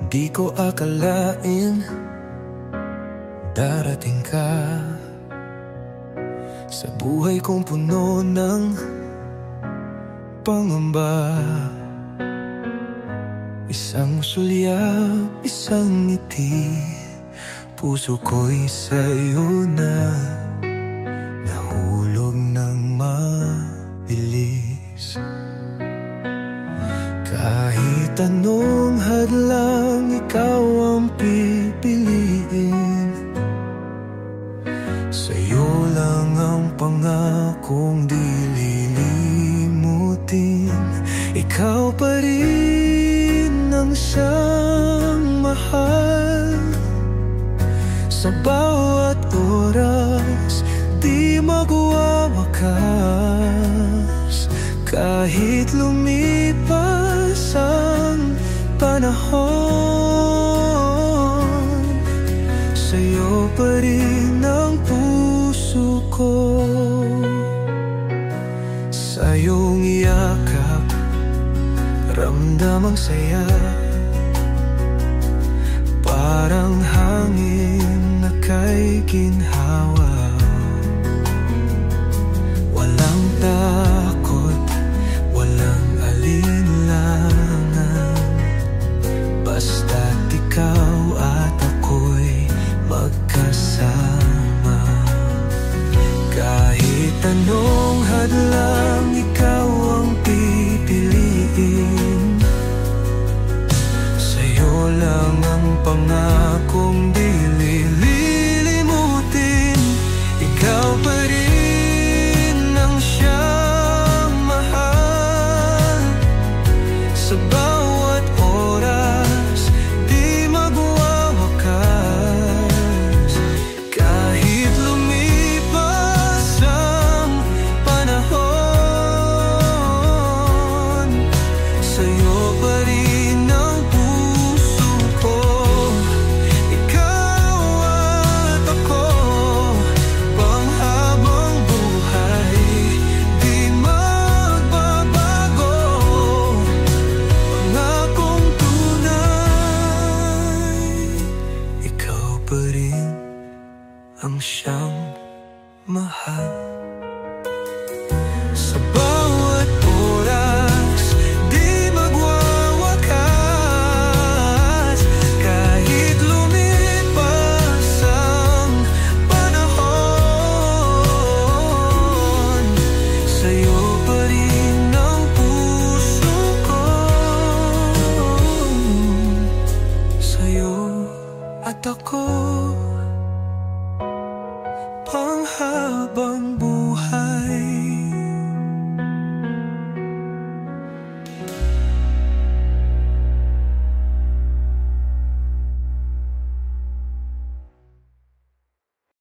Di ko akalain darating ka sa buhay kong puno ng pangamba. Isang sulyap, isang ngiti, puso ko'y sa'yo na nahulog ng mabilis. Kahit anong hadlang, ikaw ang pipiliin. Sa'yo lang ang pangakong di lilimutin. Ikaw pa rin ang siyang mahal. Sa bawat oras, di magwawakas. Kahit lumipas ang panahon, sa'yo pa rin ang puso ko. Sa iyong yakap, ramdam ang saya. Parang hangin na kay ginhawa. Walang takot, walang alinlangan, basta't ikaw at ako'y magkasama. Kahit anong hadlang, ikaw ang pipiliin. Sa'yo lang ang pangakong di lilimutin. Ikaw pa rin ang siyang mahal. Sa bawat oras, di magwawakas. Kahit lumipas ang panahon, sa'yo pa rin ang puso ko. Ikaw at ako, panghabang buhay, di magbabago. Pangakong tunay, ikaw pa rin ang siyang mahal. Sa bawat oras, di magwawakas. Kahit lumipas ang panahon, sa'yo pa rin ang puso ko. Sa'yo at ako, panghabang buhay.